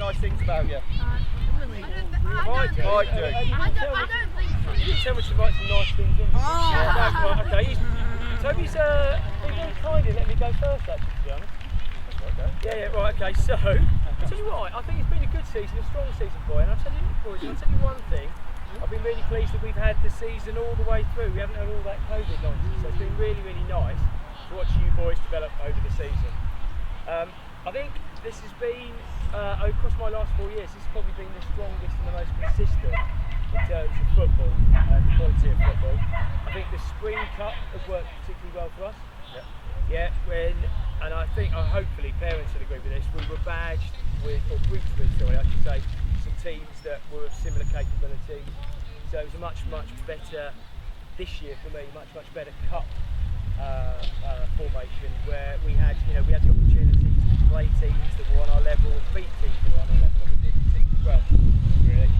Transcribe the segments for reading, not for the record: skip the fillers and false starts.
nice things about you? I do. don't think so. You didn't tell me to write some nice things in. Right, okay. Toby's been very kind in letting me go first, actually, to be honest. Yeah, right, okay. So, I'll tell you what, I think it's been a good season, a strong season, boy. And I'll tell you, boys, I'll tell you one thing. I've been really pleased that we've had the season all the way through. We haven't had all that COVID nonsense, so it's been really, really nice to watch you boys develop over the season. I think this has been, across my last 4 years, this has probably been the strongest and the most consistent in terms of football and the quality of football. I think the Spring Cup has worked particularly well for us. Yeah, and I think, hopefully parents would agree with this, we were badged with, or grouped with, I should say, some teams that were of similar capability. So it was a much, much better, this year for me, much better cup formation, where we had the opportunity to play teams that were on our level and beat teams that were on our level, and we did particularly well, really.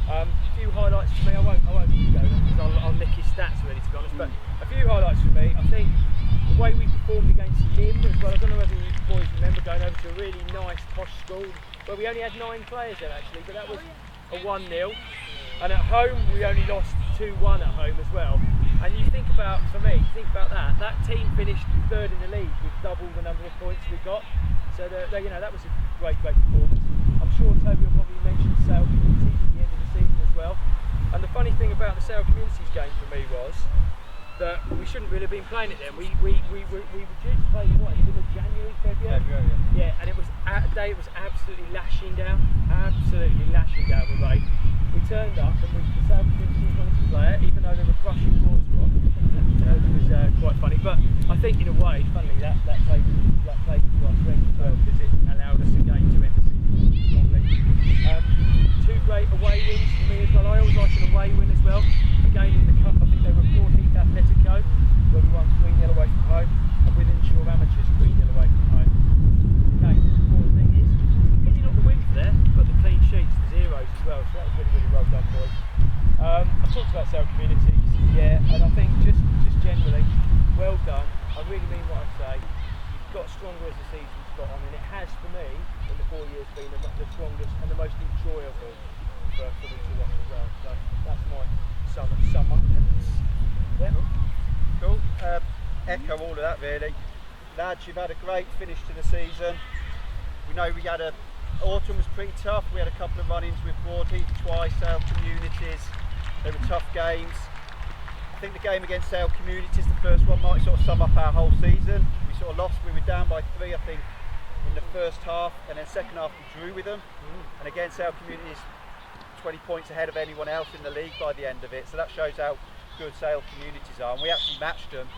A few highlights for me, I won't go because I'll nick his stats really, to be honest, but a few highlights for me. I think the way we performed against Nim as well. I don't know whether you boys remember going over to a really nice posh school where we only had 9 players there actually, but that was a 1-0, and at home we only lost 2-1 at home as well. And you think about, for me, that team finished 3rd in the league with double the number of points we got. So that was a great performance. I'm sure Toby will probably mention Sale Communities at the end of the season as well. And the funny thing about the Sale Communities game for me was that we shouldn't really have been playing it then. We were due to play in the middle of January, February. Yeah, and it was a day it was absolutely lashing down with rain. We turned up and the Sale Communities wanted to play it, even though they were crushing Portsmouth. It was quite funny, but I think in a way, funnily, that played into our strength as well, because it allowed us again to end the season strongly. 2 great away wins for me as well. I always like an away win as well. Again in the cup, I think they were Broadheath Atletico, where we won 3-0 away from home, and with Inshore Amateurs 3-0 away from home. Okay, the important thing is, maybe not the wins there, but the clean sheets, the zeros as well, so that was really well done, boys. I've talked about Sale Communities, and I think just generally, well done. I really mean what I say. You've got stronger as the season's got on, and it has for me, in the 4 years, been the strongest and the most enjoyable for me to watch as well. So that's my summons. Yeah. Cool. Echo all of that really. Lads, you've had a great finish to the season. We know we had autumn was pretty tough. We had a couple of run-ins with Broadheath twice, Sale Communities. They were tough games. I think the game against Sale Communities, the first one, might sort of sum up our whole season. We sort of lost, we were down by 3 I think in the first half, and then second half we drew with them. And again, Sale Communities 20 points ahead of anyone else in the league by the end of it, so that shows how good Sale Communities are. And we actually matched them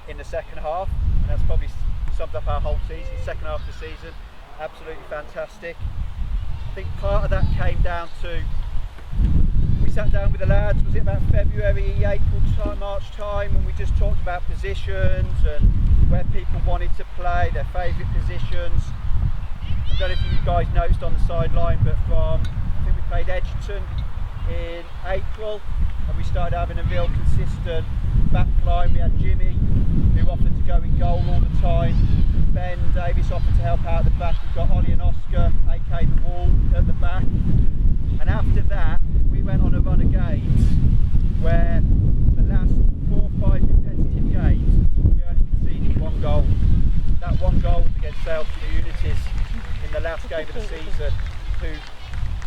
in the second half, and that's probably summed up our whole season. Second half of the season, absolutely fantastic. I think part of that came down to, we sat down with the lads, was it about February, April time, March time, and we just talked about positions and where people wanted to play, their favourite positions. I don't know if you guys noticed on the sideline, but I think we played Edgerton in April, and we started having a real consistent back line. We had Jimmy, who offered to go in goal all the time. Ben Davis offered to help out at the back. We've got Ollie and Oscar, aka the Wall, at the back. And after that, we went on a run of games where the last 4 or 5 competitive games, we only conceded 1 goal. That 1 goal was against Sale Communities in the last game of the season, who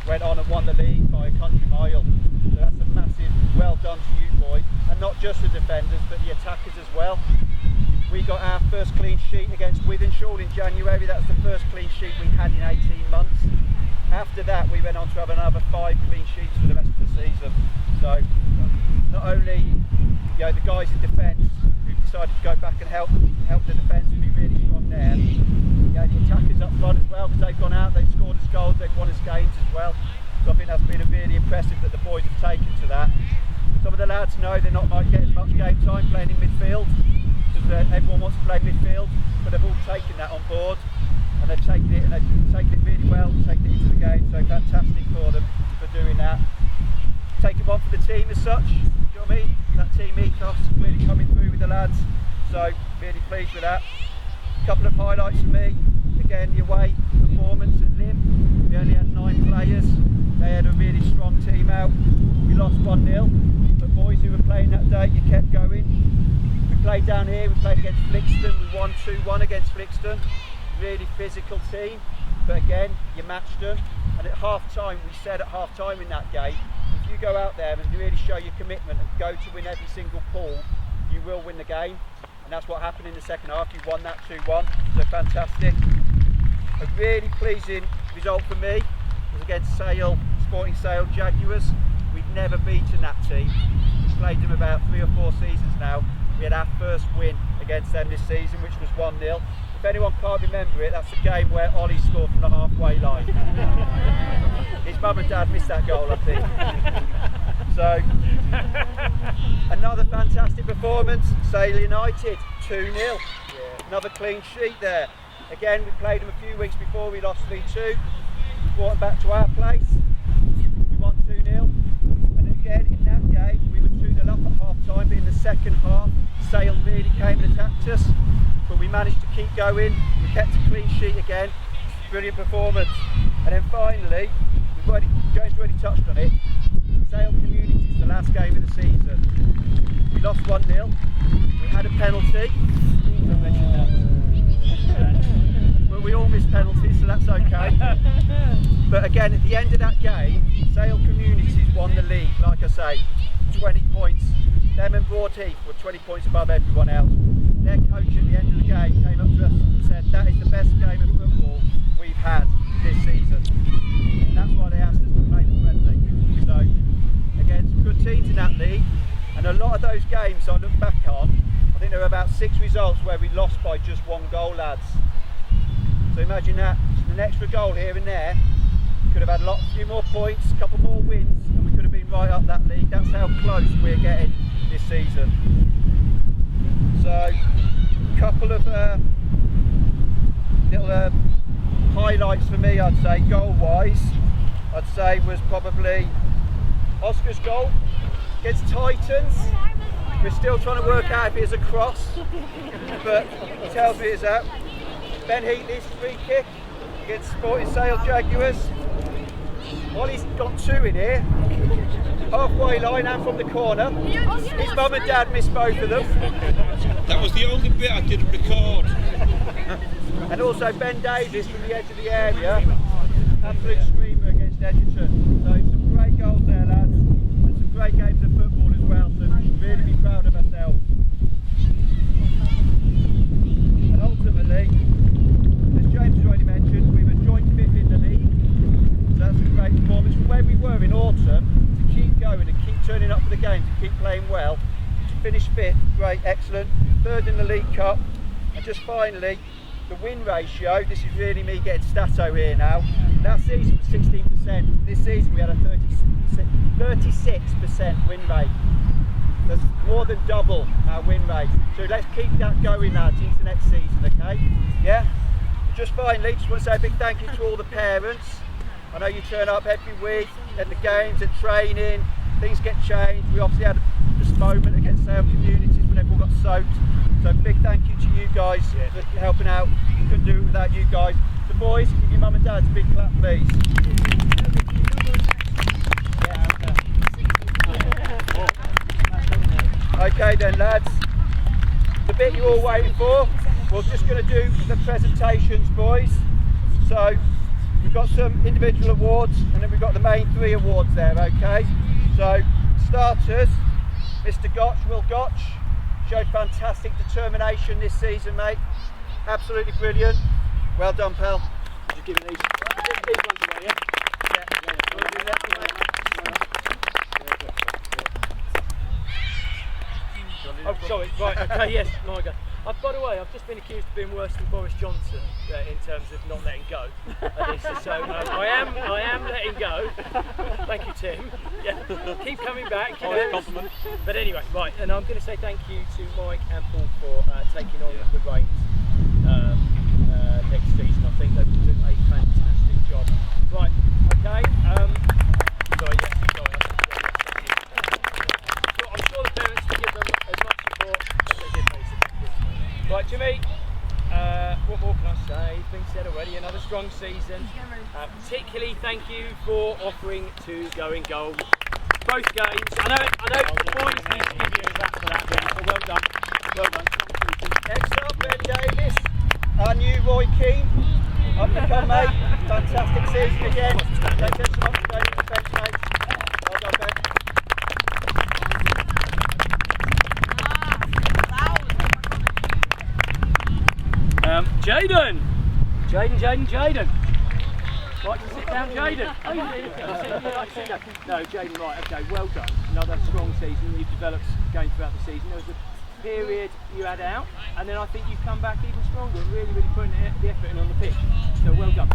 went on and won the league by a country mile. So that's a massive well done to you boys, and not just the defenders but the attackers as well. We got our first clean sheet against Wythenshawe in January. That's the first clean sheet we had in 18 months. After that we went on to have another 5 clean sheets for the rest of the season. So not only the guys in defence who decided to go back and help the defence and be really strong there, the attackers up front as well, because they've gone out, they've scored us goals, they've won us games as well. So I think that's been really impressive that the boys have taken to that. Some of the lads know they're not might get as much game time playing in midfield, because everyone wants to play midfield, but they've all taken that on board, and they've taken it really well, taken it into the game. So fantastic for them for doing that. Taking one for the team as such, do you know what I mean? That team ethos really coming through with the lads. So really pleased with that. A couple of highlights for me. again, the away performance at Lim. We only had 9 players. They had a really strong team out. We lost 1-0, but boys who were playing that day, you kept going. We played down here, we played against Flixton. We won 2-1 against Flixton. Really physical team, but again, you matched them. And at half time, we said at half time in that game, if you go out there and really show your commitment and go to win every single pool, you will win the game. And that's what happened in the second half. You won that 2-1, so fantastic. A really pleasing result for me was against Sporting Sale Jaguars. We've never beaten that team. We've played them about 3 or 4 seasons now. We had our first win against them this season, which was 1-0. If anyone can't remember it, that's the game where Ollie scored from the halfway line. His mum and dad missed that goal, I think. So, another fantastic performance. Sale United, 2-0. Yeah. Another clean sheet there. Again, we played them a few weeks before, we lost 3-2. We brought them back to our place. We won 2-0. And again, in that game, we were 2-0 up at half time, but in the second half, Sale really came and attacked us. But we managed to keep going. We kept a clean sheet again. Brilliant performance. And then finally, James already touched on it. Sale Communities, the last game of the season. We lost 1-0. We had a penalty. But we all missed penalties, so that's okay. But again, at the end of that game, Sale Communities won the league. Like I say, 20 points. Them and Broadheath were 20 points above everyone else. Their coach at the end of the game came up to us and said, that is the best game of football we've had this season. And that's why they asked us to play the friendly. So, again, some good teams in that league. And a lot of those games I look back on, I think there were about 6 results where we lost by just 1 goal, lads. So imagine that, an extra goal here and there, could have had a few more points, a couple more wins, and we could have been right up that league. That's how close we're getting this season. So, a couple of little highlights for me, I'd say, goal-wise. I'd say was probably Oscar's goal against Titans. We're still trying to work out if it is a cross, but he tells me it's out. Ben Heatley's free kick against Sporting Sale Jaguars. Ollie's got 2 in here. Halfway line and from the corner. His mum and dad missed both of them. That was the only bit I didn't record. And also Ben Davis from the edge of the area. Absolute screamer against Edgerton. So some great goals there, lads. And some great games of football as well. So we should really be proud of ourselves. And ultimately, as James has already mentioned, we were joint 5th in the league. So that's a great performance from where we were in autumn. Keep going and keep turning up for the games and keep playing well. To finish 5th, great, excellent. 3rd in the League Cup. And just finally, the win ratio. This is really me getting stato here now. Last season was 16%. This season we had a 36% win rate. That's more than double our win rate. So let's keep that going, lads, into next season, okay? Yeah? Just finally, just want to say a big thank you to all the parents. I know you turn up every week at the games, at training, things get changed. We obviously had this moment against Sale Communities when everyone got soaked. So big thank you to you guys for helping out. We couldn't do it without you guys. The boys, give your mum and dads a big clap, please. Okay then, lads. The bit you're all waiting for, we're just going to do the presentations, boys. So we've got some individual awards and then we've got the main 3 awards there, okay? So, starters, Mr. Gotch, Will Gotch, showed fantastic determination this season, mate. Absolutely brilliant. Well done, pal. Just give me these. These ones away, yeah? Oh, sorry, right, okay, yes, my go. By the way, I've just been accused of being worse than Boris Johnson in terms of not letting go. So I am letting go. Thank you, Tim. Yeah, keep coming back. You know. Compliment. But anyway, right, and I'm going to say thank you to Mike and Paul for taking on the reins next season. I think they will do a fantastic job. Right, okay. Sorry. I'm sure the parents will give them as much support as they did me. Right, Jimmy. what more can I say? It's been said already. Another strong season. Particularly, thank you for offering to go in goal both games. I know the boys need to give you a clap for that. So well done. Well done. Next up, Ben Davis, our new Roy Keane. Up to come, mate. Fantastic season again. Thank you so much for going defence, mate. Well done, Ben. Jaden. Like to sit down, Jaden. No, Jaden, right, okay, well done. Another strong season. You've developed going throughout the season. There was a period you had out, and then I think you've come back even stronger and really putting the effort in on the pitch. So well done.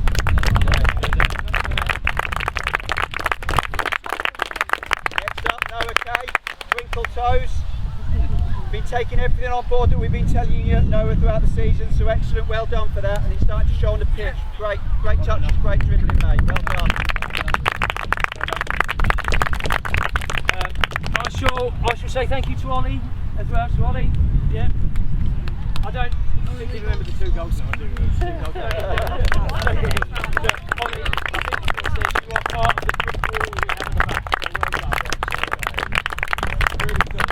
Next up, Noah Kay, Twinkle Toes. Been taking everything on board that we've been telling you, Noah, throughout the season, so excellent, well done for that, and it's starting to show on the pitch. Great touches, great dribbling, mate, well done. I shall say thank you to Ollie as well. So Ollie, yeah. I don't particularly remember the 2 goals that I do. Ollie, I think you said you are part of the football we have at the back. So well done.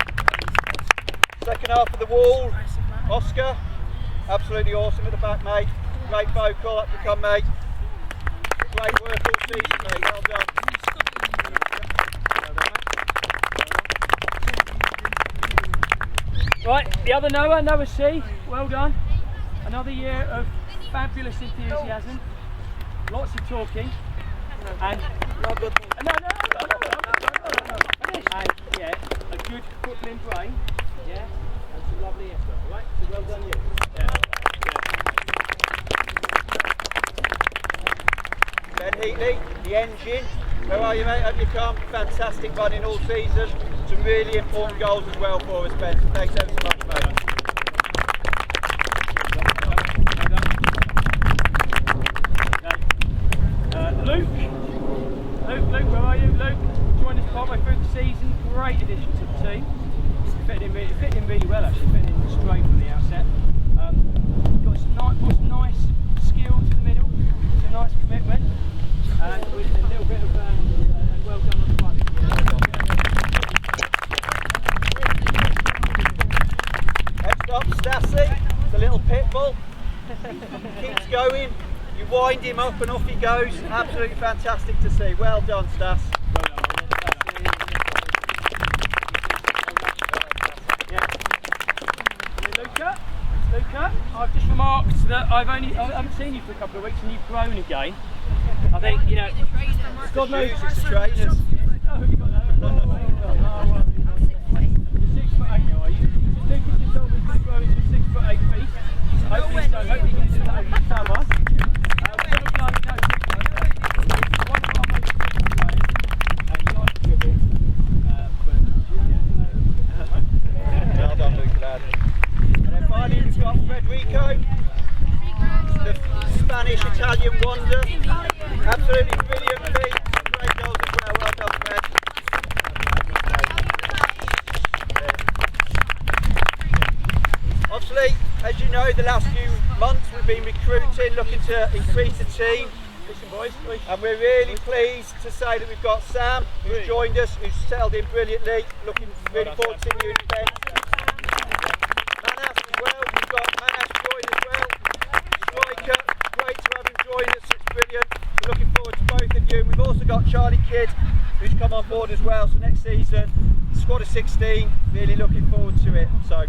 Second half of the wall, Oscar, absolutely awesome at the back, mate. Great vocal, up you come, mate. Great work all season, mate, well done. Right, the other Noah C, well done. Another year of fabulous enthusiasm, lots of talking, and and yeah, a good footballing brain, yeah, and some lovely effort, alright? So well done you. Ben Heatley, the engine. Where are you, mate? Hope you come. Fantastic running all season. Some really important goals as well for us, Ben. Thanks ever so much, mate. Luke, where are you? Luke, joined us partway through the season. Great addition to the team. Fitting in really well, actually. Fitting in straight from the outset. Got some nice skill to the middle. Some nice commitment. And with a little bit of and well done on the front. Next up, Stassi, the little pit bull. Keeps going. You wind him up and off he goes. Absolutely fantastic to see. Well done, Stas. Luca, I've just remarked that I haven't seen you for a couple of weeks and you've grown again. I think, you know, God knows it's the trainers. Oh, you got that. You're 6'8" now, are you? I think you just told me to grow into 6'8" feet. Hopefully so. Hopefully you can do that over the summer. Well done, Luke, lad. And then finally we've got Federico, the Spanish-Italian wonder. Absolutely brilliant feat. Great goals as well. Well done, Fred. Obviously, as you know, the last few months we've been recruiting, looking to increase the team. And we're really pleased to say that we've got Sam, who's joined us, who's settled in brilliantly. Looking really forward to seeing you in defence. Manas as well, we've got Manas joined as well. Striker, great to have him join us, it's brilliant. We're looking forward to both of you. And we've also got Charlie Kidd, who's come on board as well. So next season, squad of 16, really looking forward to it. So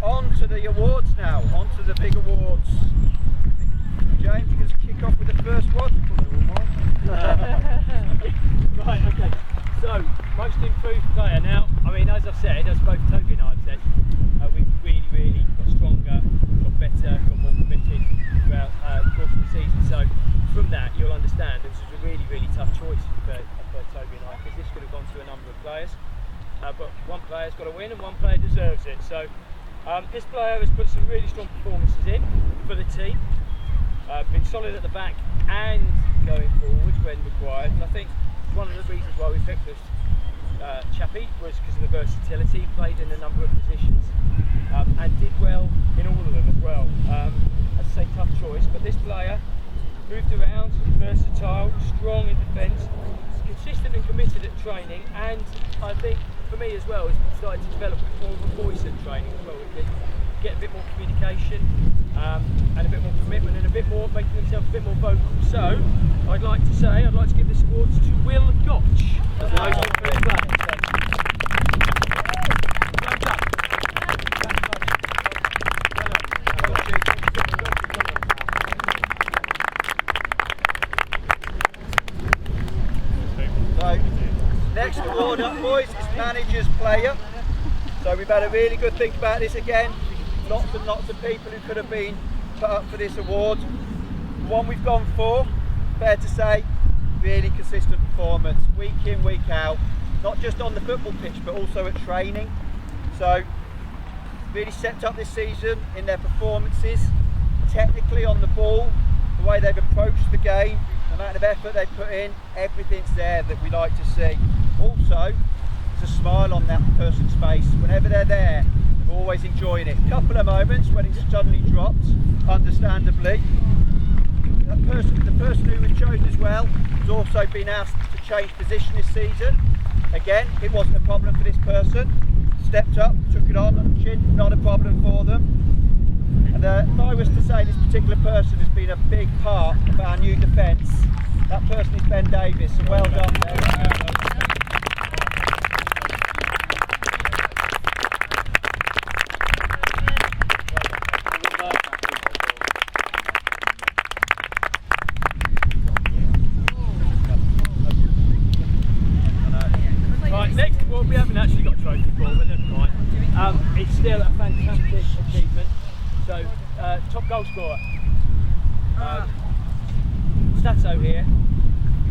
on to the awards now, on to the big awards. James, you can kick off with the first one. Right, okay. So, most improved player. Now, I mean, as I've said, as both Toby and I have said, we've really got stronger, got better, got more committed throughout the course of the season. So, from that, you'll understand this was a really tough choice for Toby and I, because this could have gone to a number of players. But one player's got to win and one player deserves it. So, this player has put some really strong performances in for the team. Been solid at the back and going forwards when required, and I think one of the reasons why we picked this chap happy was because of the versatility. He played in a number of positions and did well in all of them as well. As I say, tough choice, but this player moved around, versatile, strong in defence, consistent and committed at training, and I think for me as well, he's started to develop a bit more of a voice at training as well. We can get a bit more communication and a bit more commitment and a bit more making himself a bit more vocal. So I'd like to give this award to Will Gotch as the most improved player. So, next award up, boys, is Manager's Player. So we've had a really good think about this again. Lots and lots of people who could have been put up for this award. The one we've gone for, fair to say, really consistent performance, week in, week out. Not just on the football pitch, but also at training. So, really stepped up this season in their performances, technically on the ball, the way they've approached the game, the amount of effort they put in, everything's there that we like to see. Also, there's a smile on that person's face. Whenever they're there, they're always enjoying it. A couple of moments when it suddenly dropped, understandably. The person who was chosen as well has also been asked to change position this season. Again, it wasn't a problem for this person. Stepped up, took it on the chin, not a problem for them. And if I was to say this particular person has been a big part of our new defence, that person is Ben Davis, so well done there. Right, next award, we haven't actually got a trophy for, but never mind. It's still a fantastic achievement. So, top goal scorer. Stato here.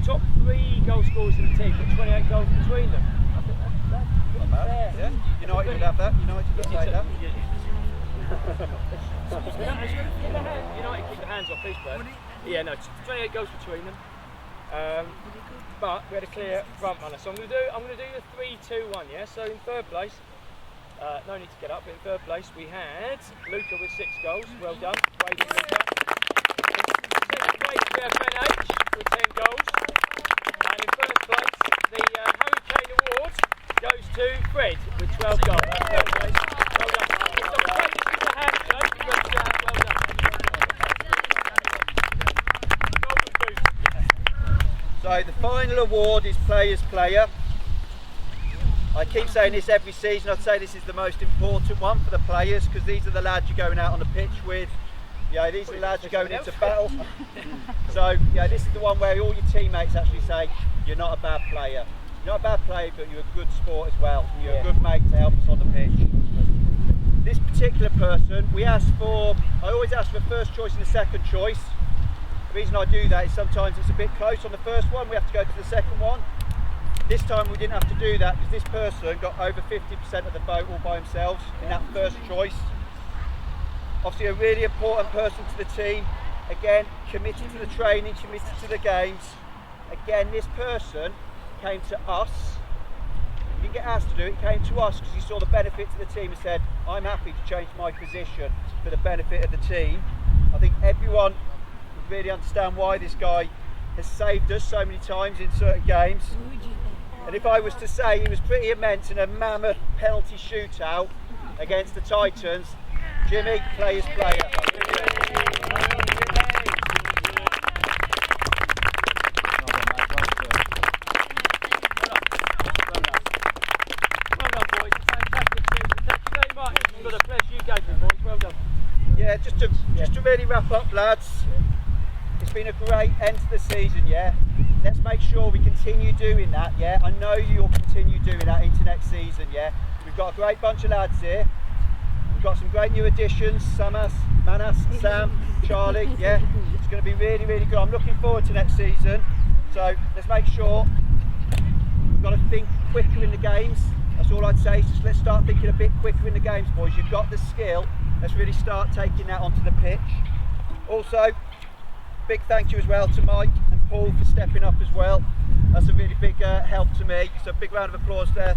Top 3 goal scorers in the team, but 28 goals between them. I think that's fair. Yeah, United would have that. United would take that. United keep their hands off these players. Yeah, no, 28 goals between them. But we had a clear front runner. So I'm going to do the 3-2-1. Yeah. So in third place, no need to get up. But in third place we had Luca with 6 goals. Well done, Wade and Luca. Second place we have Ben H with 10 goals. And in first place, the Harry Kane Award goes to Fred with 12 goals. Third place. Well done. It's not a great little hand, though, but well done. Golden boot. So the final award is Player's Player. I keep saying this every season. I'd say this is the most important one for the players because these are the lads you're going out on the pitch with. Yeah, these are the lads you're going into battle. So yeah, this is the one where all your teammates actually say you're not a bad player. You're not a bad player, but you're a good sport as well. You're a good mate to help us on the pitch. This particular person, I always ask for first choice and a second choice. The reason I do that is sometimes it's a bit close on the first one, we have to go to the second one. This time we didn't have to do that because this person got over 50% of the vote all by themselves in that first choice. Obviously a really important person to the team. Again, committed to the training, committed to the games. Again, this person came to us. He didn't get asked to do it, he came to us because he saw the benefit to the team and said, I'm happy to change my position for the benefit of the team. I think everyone would really understand why this guy has saved us so many times in certain games. And if I was to say he was pretty immense in a mammoth penalty shootout against the Titans, Jimmy, Player's Player. Yeah, just to really wrap up, lads. It's been a great end to the season, yeah. Let's make sure we continue doing that, yeah. I know you'll continue doing that into next season, yeah. We've got a great bunch of lads here. We've got some great new additions, Manas, Sam, Charlie, yeah. It's going to be really, really good. I'm looking forward to next season. So let's make sure we've got to think quicker in the games. That's all I'd say. Just let's start thinking a bit quicker in the games, boys. You've got the skill. Let's really start taking that onto the pitch. Also, big thank you as well to Mike and Paul for stepping up as well. That's a really big help to me. So a big round of applause there.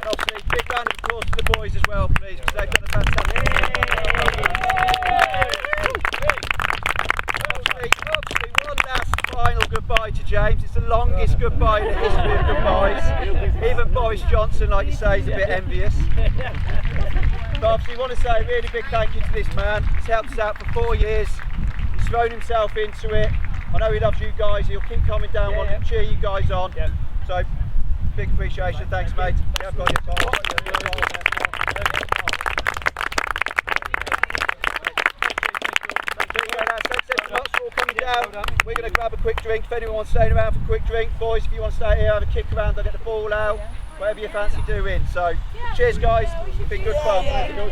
obviously, big round of applause to the boys as well, please, because they've done a fantastic job. Obviously, one last final goodbye to James. It's the longest goodbye in the history of goodbyes. Even Boris Johnson, like you say, is a bit envious. But obviously, want to say a really big thank you to this man. He's helped us out for 4 years. He's thrown himself into it. I know he loves you guys. He'll keep coming down, wanting to cheer you guys on. So, big appreciation. Thanks, mate. Yeah, I've got your ball. We're going to grab a quick drink. If anyone wants to stay around for a quick drink, boys, if you want to stay here, have a kick around, I'll get the ball out, whatever you fancy doing. So, cheers, guys. It's been good fun. Thank you.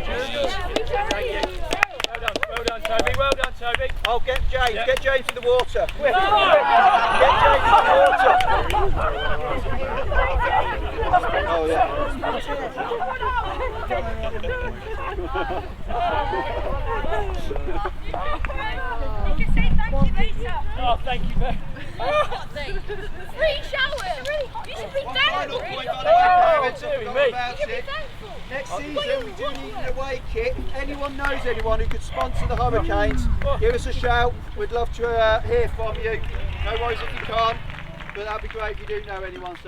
Well done, Toby. Well done, Toby. I'll get James. Get James in the water. Quick. Get James in the water. Oh, yeah. Oh, thank you very much. Free showers! You should be thankful! Next season we do need an away kit. If anyone knows anyone who could sponsor the Hurricanes, give us a shout. We'd love to hear from you. No worries if you can't, but that'd be great if you do know anyone. So.